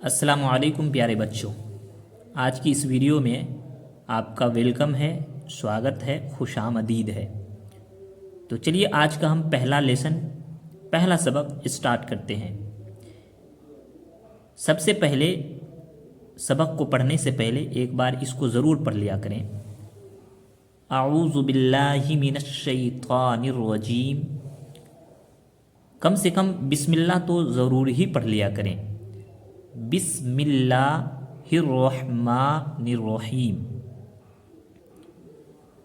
السلام علیکم پیارے بچوں، آج کی اس ویڈیو میں آپ کا ویلکم ہے، سواگت ہے، خوش آمدید ہے۔ تو چلیے آج کا ہم پہلا سبق اسٹارٹ کرتے ہیں۔ سب سے پہلے سبق کو پڑھنے سے پہلے ایک بار اس کو ضرور پڑھ لیا کریں۔ اعوذ باللہ من الشیطان الرجیم۔ کم سے کم بسم اللہ تو ضرور ہی پڑھ لیا کریں۔ بسم اللہ الرحمن الرحیم۔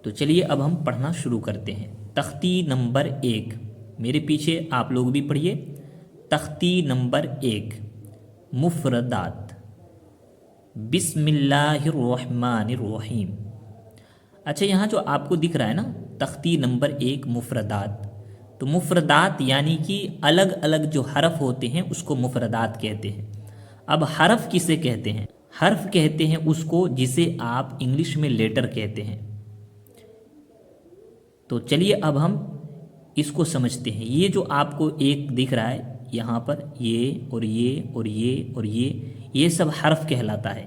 تو چلیے اب ہم پڑھنا شروع کرتے ہیں۔ تختی نمبر 1، میرے پیچھے آپ لوگ بھی پڑھیے۔ تختی نمبر 1، مفردات۔ بسم اللہ الرحمن الرحیم۔ اچھا، یہاں جو آپ کو دکھ رہا ہے نا، تختی نمبر 1 مفردات، تو مفردات یعنی کہ الگ الگ جو حرف ہوتے ہیں اس کو مفردات کہتے ہیں۔ اب حرف کسے کہتے ہیں؟ حرف کہتے ہیں اس کو جسے آپ انگلش میں لیٹر کہتے ہیں۔ تو چلیے اب ہم اس کو سمجھتے ہیں۔ یہ جو آپ کو ایک دکھ رہا ہے یہاں پر، یہ اور یہ اور یہ اور یہ سب حرف کہلاتا ہے۔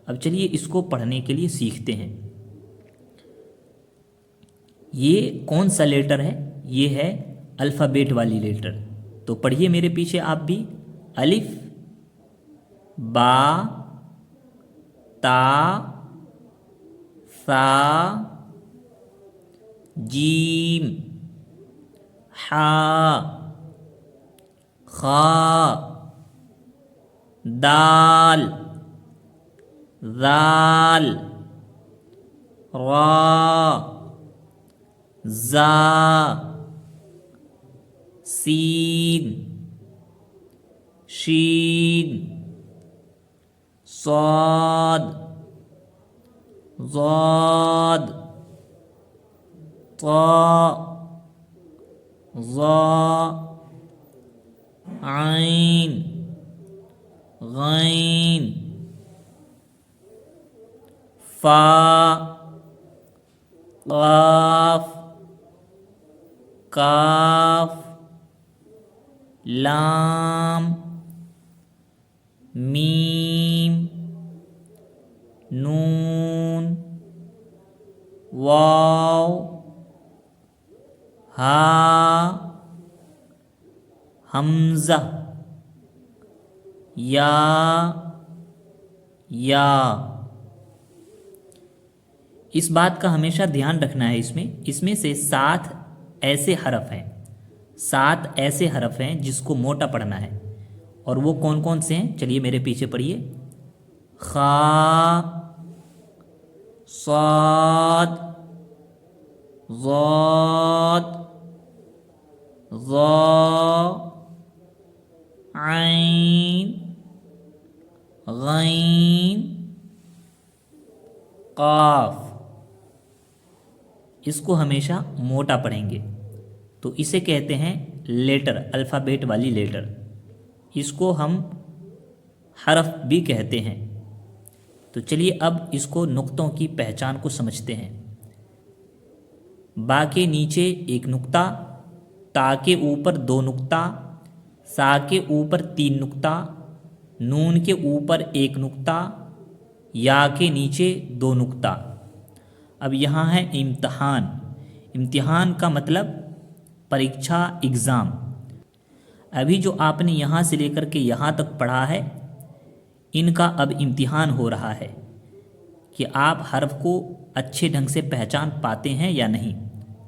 اب چلیے اس کو پڑھنے کے لیے سیکھتے ہیں۔ یہ کون سا لیٹر ہے؟ یہ ہے الفابیٹ والی لیٹر۔ تو پڑھیے میرے پیچھے آپ بھی۔ الف، با، تا، ثا، جیم، حا، خا، دال، ذال، را، زا، سین، شین، صاد، ضاد، طا، ظا، عین، غین، فا، قاف، کاف، لام، میم، نون، واو، ہا، حمزہ، یا۔ اس بات کا ہمیشہ دھیان رکھنا ہے، اس میں سے 7 ایسے حرف ہیں جس کو موٹا پڑھنا ہے۔ اور وہ کون کون سے ہیں؟ چلیے میرے پیچھے پڑھیے۔ خا، صاد، ضاد، ظا، عین، غین، قاف۔ اس کو ہمیشہ موٹا پڑھیں گے، تو اسے کہتے ہیں لیٹر، الفابیٹ والی لیٹر۔ اس کو ہم حرف بھی کہتے ہیں۔ تو چلیے اب اس کو نقطوں کی پہچان کو سمجھتے ہیں۔ با کے نیچے ایک نقطہ، تا کے اوپر 2 نقطہ، سا کے اوپر 3 نقطہ، نون کے اوپر 1 نقطہ، یا کے نیچے 2 نقطہ۔ اب یہاں ہے امتحان۔ امتحان کا مطلب پریکشا، ایگزام۔ ابھی جو آپ نے یہاں سے لے کر کے یہاں تک پڑھا ہے، ان کا اب امتحان ہو رہا ہے کہ آپ حرف کو اچھے ڈھنگ سے پہچان پاتے ہیں یا نہیں۔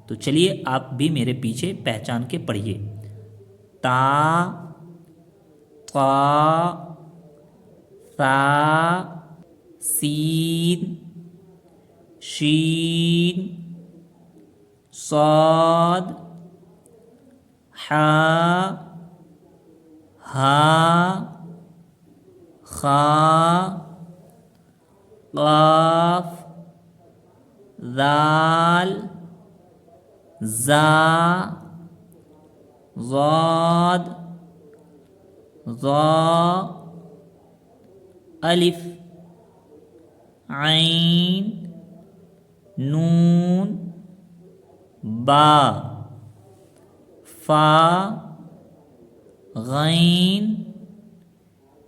تو چلیے آپ بھی میرے پیچھے پہچان کے پڑھیے۔ تا، طا، ثا، سین، شین، صاد، حا، ہا، خا، قاف، ذال، زا، ضاد، ظا، الف، عین، نون، با، فا، غین،